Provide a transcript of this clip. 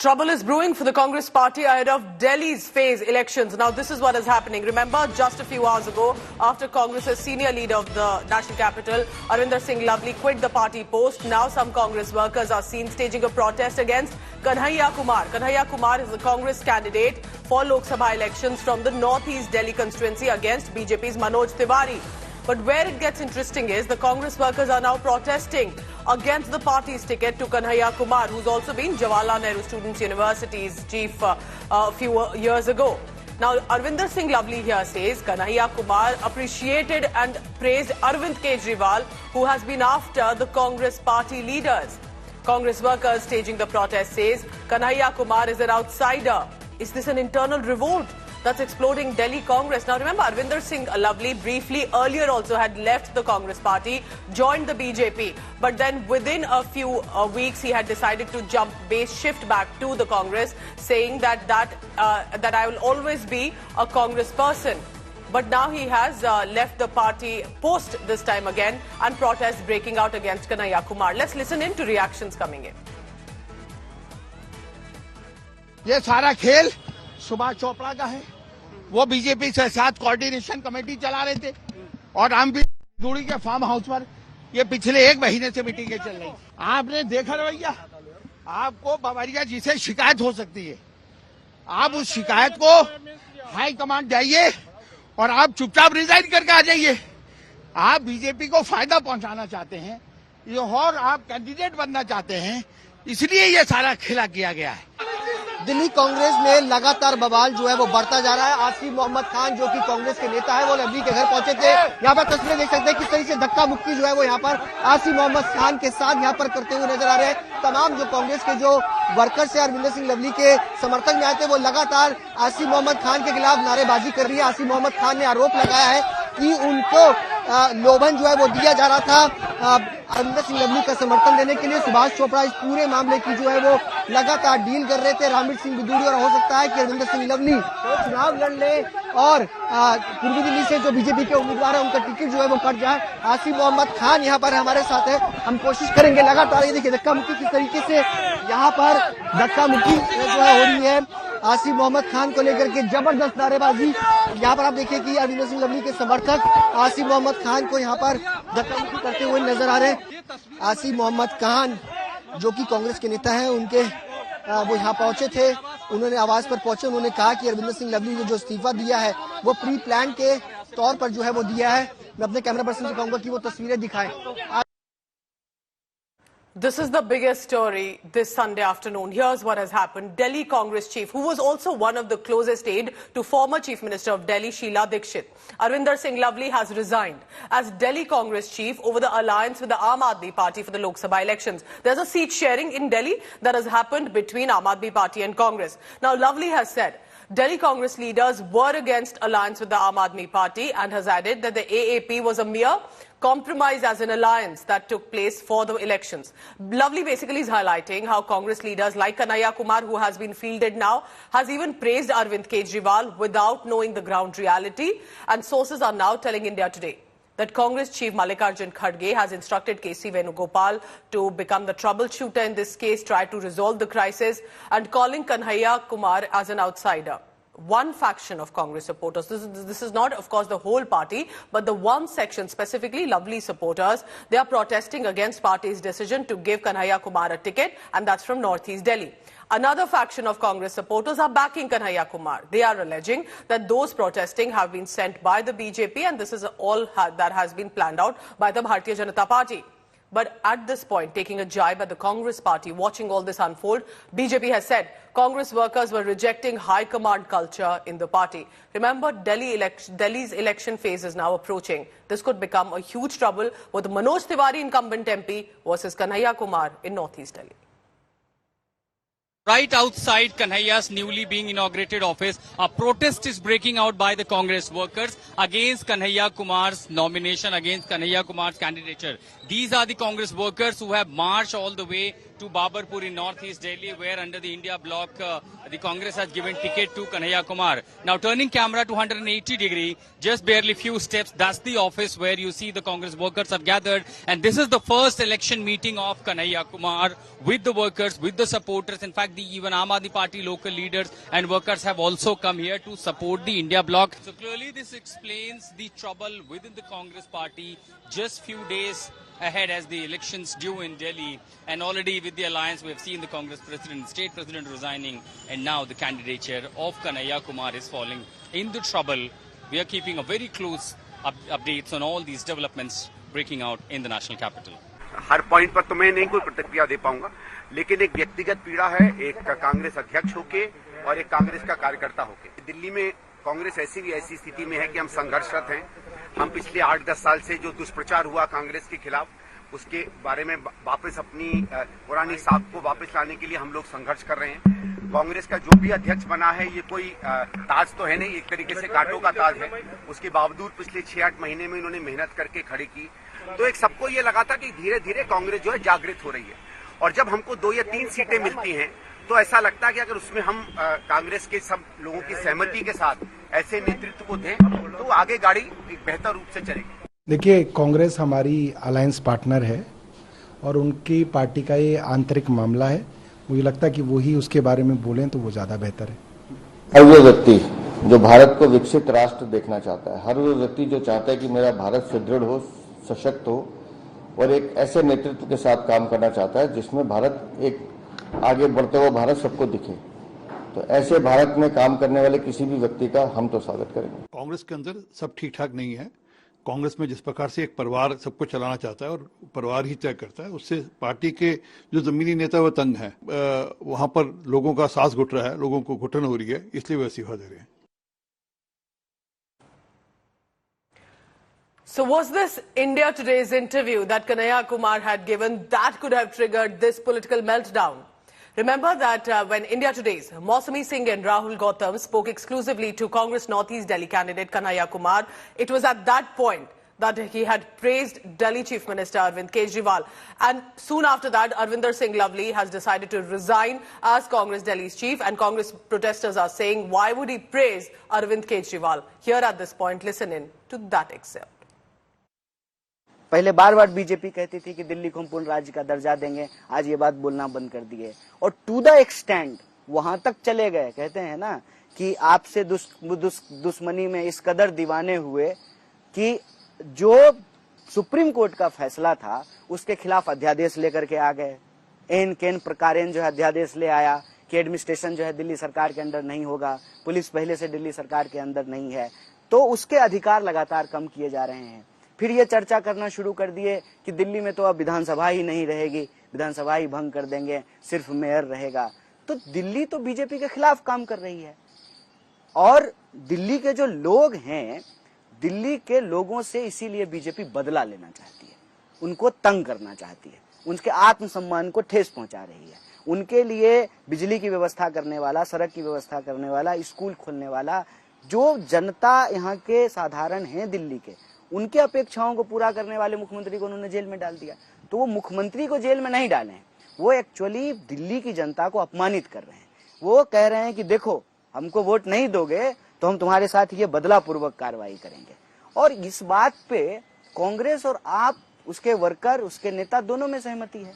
Trouble is brewing for the Congress party ahead of Delhi's phase elections. Now, this is what is happening. Remember, just a few hours ago, after Congress's senior leader of the national capital, Arvinder Singh Lovely, quit the party post, now some Congress workers are seen staging a protest against Kanhaiya Kumar. Kanhaiya Kumar is the Congress candidate for Lok Sabha elections from the Northeast Delhi constituency against BJP's Manoj Tiwari. But where it gets interesting is the Congress workers are now protesting against the party's ticket to Kanhaiya Kumar, who's also been Jawaharlal Nehru Students' University's chief a few years ago. Now, Arvinder Singh Lovely here says Kanhaiya Kumar appreciated and praised Arvind Kejriwal, who has been after the Congress party leaders. Congress workers staging the protest says Kanhaiya Kumar is an outsider. Is this an internal revolt that's exploding Delhi Congress? Now remember, Arvinder Singh Lovely briefly earlier also had left the Congress party, joined the BJP, but then within a few weeks he had decided to shift back to the Congress, saying that I will always be a Congress person. But now he has left the party post this time again, and protests breaking out against Kanhaiya Kumar. Let's listen in to reactions coming in. ये सारा खेल सुभाष चोपड़ा का है। वो BJP से साथ coordination committee चला रहे थे और हम भी दूरी के फार्म हाउस पर ये पिछले 1 महीने से मीटिंगें चल रही। आपने देखा रवैया, आपको बावरिया जी से शिकायत हो सकती है। आप उस शिकायत को हाई कमांड जाइए और आप चुपचाप रिजाइन करके आ जाइए। आप बीजेपी को फायदा पहुंचाना चाहते हैं और आप कैंडिडेट बनना चाहते हैं, इसलिए ये सारा खेला किया गया है। दिल्ली कांग्रेस में लगातार बवाल जो है वो बढ़ता जा रहा है। आसिफ मोहम्मद खान जो कि कांग्रेस के नेता है, वो लवली के घर पहुंचे थे। यहाँ पर तस्वीरें देख सकते हैं किस तरीके से धक्का मुक्की जो है वो यहाँ पर आसिफ मोहम्मद खान के साथ यहाँ पर करते हुए नजर आ रहे हैं। तमाम जो कांग्रेस के जो वर्कर्स है अरविंदर सिंह लवली के समर्थन में आए थे, वो लगातार आसिफ मोहम्मद खान के खिलाफ नारेबाजी कर रही है। आसिफ मोहम्मद खान ने आरोप लगाया है कि उनको लोभन जो है वो दिया जा रहा था अरविंदर सिंह लवली का समर्थन देने के लिए। सुभाष चोपड़ा इस पूरे मामले की जो है वो लगातार डील कर रहे थे। रामवीर सिंह बिदूरी, और हो सकता है कि अरविंदर सिंह लवली चुनाव लड़ ले और पूर्वी दिल्ली से जो बीजेपी के उम्मीदवार है उनका टिकट जो है वो कट जाए। आसिफ मोहम्मद खान यहाँ पर हमारे साथ है, हम कोशिश करेंगे लगातार। ये देखिए धक्का मुक्की किस तरीके से यहाँ पर धक्का मुक्की जो है हो रही है आसिफ मोहम्मद खान को लेकर के, जबरदस्त नारेबाजी। यहाँ पर आप देखिए कि अरविंदर सिंह लवली के समर्थक आसिफ मोहम्मद खान को यहाँ पर धक्का मुक्की करते हुए नजर आ रहे हैं। आसिफ मोहम्मद खान जो कि कांग्रेस के नेता हैं, उनके वो यहाँ पहुंचे थे, उन्होंने आवाज पर पहुंचे, उन्होंने कहा कि अरविंदर सिंह लवली ने जो इस्तीफा दिया है वो प्री प्लान के तौर पर जो है वो दिया है। मैं अपने कैमरा पर्सन से कहूंगा कि वो तस्वीरें दिखाएं। This is the biggest story this Sunday afternoon. Here's what has happened. Delhi Congress chief, who was also one of the closest aide to former Chief Minister of Delhi, Sheila Dikshit, Arvinder Singh Lovely, has resigned as Delhi Congress chief over the alliance with the Aam Aadmi Party for the Lok Sabha elections. There's a seat sharing in Delhi that has happened between Aam Aadmi Party and Congress. Now, Lovely has said Delhi Congress leaders were against alliance with the Aam Aadmi Party and has added that the AAP was a mere compromise as an alliance that took place for the elections. Lovely basically is highlighting how Congress leaders like Kanhaiya Kumar, who has been fielded now, has even praised Arvind Kejriwal without knowing the ground reality. And sources are now telling India Today that Congress chief Mallikarjun Kharge has instructed KC Venugopal to become the troubleshooter in this case, try to resolve the crisis, and calling Kanhaiya Kumar as an outsider. One faction of Congress supporters, this is not of course the whole party, but the one section, specifically Lovely supporters, they are protesting against party's decision to give Kanhaiya Kumar a ticket, and that's from Northeast Delhi. Another faction of Congress supporters are backing Kanhaiya Kumar. They are alleging that those protesting have been sent by the BJP, and this is all that has been planned out by the Bharatiya Janata Party. But at this point, taking a jibe at the Congress party, watching all this unfold, BJP has said Congress workers were rejecting high command culture in the party. Remember, Delhi's election phase is now approaching. This could become a huge trouble with Manoj Tiwari, incumbent MP, versus Kanhaiya Kumar in Northeast Delhi. Right outside Kanhaiya's newly being inaugurated office, a protest is breaking out by the Congress workers against Kanhaiya Kumar's nomination, against Kanhaiya Kumar's candidature. These are the Congress workers who have marched all the way to Babarpur in northeast Delhi, where under the India bloc, the Congress has given ticket to Kanhaiya Kumar. Now turning camera to 180 degree, just barely few steps, that's the office where you see the Congress workers have gathered. And this is the first election meeting of Kanhaiya Kumar with the workers, with the supporters. In fact, even Aam Aadmi Party local leaders and workers have also come here to support the India bloc. So clearly this explains the trouble within the Congress party just few days ahead as the elections due in Delhi, and already with the alliance we have seen the Congress president, state president resigning, and now the candidature of Kanhaiya Kumar is falling into trouble. We are keeping a very close updates on all these developments breaking out in the national capital. Her point पर तो मैं नहीं कोई प्रतिक्रिया दे पाऊंगा, लेकिन एक व्यक्तिगत पीड़ा है, एक कांग्रेस अध्यक्ष होके और एक कांग्रेस का कार्यकर्ता होके। दिल्ली में कांग्रेस ऐसी स्थिति में है कि हम संघर्षरत हैं। हम पिछले 8-10 साल से जो दुष्प्रचार हुआ कांग्रेस के खिलाफ, उसके बारे में वापस अपनी पुरानी साख को वापस लाने के लिए हम लोग संघर्ष कर रहे हैं। कांग्रेस का जो भी अध्यक्ष बना है, ये कोई ताज तो है नहीं, एक तरीके से कांटों का ताज है। उसके बावजूद पिछले 6-8 महीने में इन्होंने मेहनत करके खड़ी की, तो एक सबको ये लगा था कि धीरे धीरे कांग्रेस जो है जागृत हो रही है। और जब हमको 2 या 3 सीटें मिलती हैं, तो ऐसा लगता है कि अगर उसमें हम कांग्रेस के सब लोगों की सहमति के साथ ऐसे नेतृत्व को दें, तो आगे गाड़ी एक बेहतर रूप से चलेगी। देखिए, कांग्रेस हमारी अलायंस पार्टनर है और उनकी पार्टी का ये आंतरिक मामला है। मुझे लगता है कि वही उसके बारे में बोलें तो वो ज्यादा बेहतर है। हर वो व्यक्ति जो भारत को विकसित राष्ट्र देखना चाहता है, हर वो व्यक्ति जो चाहता है कि मेरा भारत सुदृढ़ हो, सशक्त हो और एक ऐसे नेतृत्व के साथ काम करना चाहता है जिसमें भारत एक आगे बढ़ते हुए भारत सबको दिखे, तो ऐसे भारत में काम करने वाले किसी भी व्यक्ति का हम तो स्वागत करेंगे। कांग्रेस के अंदर सब ठीक ठाक नहीं है। कांग्रेस में जिस प्रकार से एक परिवार सबको चलाना चाहता है और परिवार ही तय करता है, उससे पार्टी के जो जमीनी नेता वो तंग है। वहां पर लोगों का सांस घुट रहा है, लोगों को घुटन हो रही है, इसलिए वो इस्तीफा दे रहे हैं। So was this India Today's interview that Kanhaiya Kumar had given that could have triggered this political meltdown? Remember that when India Today's Mausami Singh and Rahul Gautam spoke exclusively to Congress Northeast Delhi candidate Kanhaiya Kumar, it was at that point that he had praised Delhi Chief Minister Arvind Kejriwal. And soon after that, Arvinder Singh Lovely has decided to resign as Congress Delhi's chief, and Congress protesters are saying, why would he praise Arvind Kejriwal? Here at this point, listen in to that excerpt. पहले बार बार BJP कहती थी कि दिल्ली को हम पूर्ण राज्य का दर्जा देंगे, आज ये बात बोलना बंद कर दिए और टू द एक्सटेंड वहां तक चले गए। कहते हैं ना कि आपसे दुश्मनी में इस कदर दीवाने हुए कि जो सुप्रीम कोर्ट का फैसला था उसके खिलाफ अध्यादेश लेकर के आ गए। एन केन प्रकारेण जो है अध्यादेश ले आया कि एडमिनिस्ट्रेशन जो है दिल्ली सरकार के अंदर नहीं होगा, पुलिस पहले से दिल्ली सरकार के अंदर नहीं है, तो उसके अधिकार लगातार कम किए जा रहे हैं। फिर ये चर्चा करना शुरू कर दिए कि दिल्ली में तो अब विधानसभा ही नहीं रहेगी, विधानसभा ही भंग कर देंगे, सिर्फ मेयर रहेगा। तो दिल्ली तो बीजेपी के खिलाफ काम कर रही है और दिल्ली के जो लोग हैं, दिल्ली के लोगों से इसीलिए बीजेपी बदला लेना चाहती है, उनको तंग करना चाहती है, उनके आत्मसम्मान को ठेस पहुंचा रही है। उनके लिए बिजली की व्यवस्था करने वाला, सड़क की व्यवस्था करने वाला, स्कूल खोलने वाला, जो जनता यहाँ के साधारण हैं दिल्ली के, उनके अपेक्षाओं को पूरा करने वाले मुख्यमंत्री को उन्होंने जेल में डाल दिया। तो वो मुख्यमंत्री को जेल में नहीं डाले हैं, वो एक्चुअली दिल्ली की जनता को अपमानित कर रहे हैं। वो कह रहे हैं कि देखो हमको वोट नहीं दोगे तो हम तुम्हारे साथ ये बदलापूर्वक कार्रवाई करेंगे। और इस बात पे कांग्रेस और आप, उसके वर्कर, उसके नेता दोनों में सहमति है।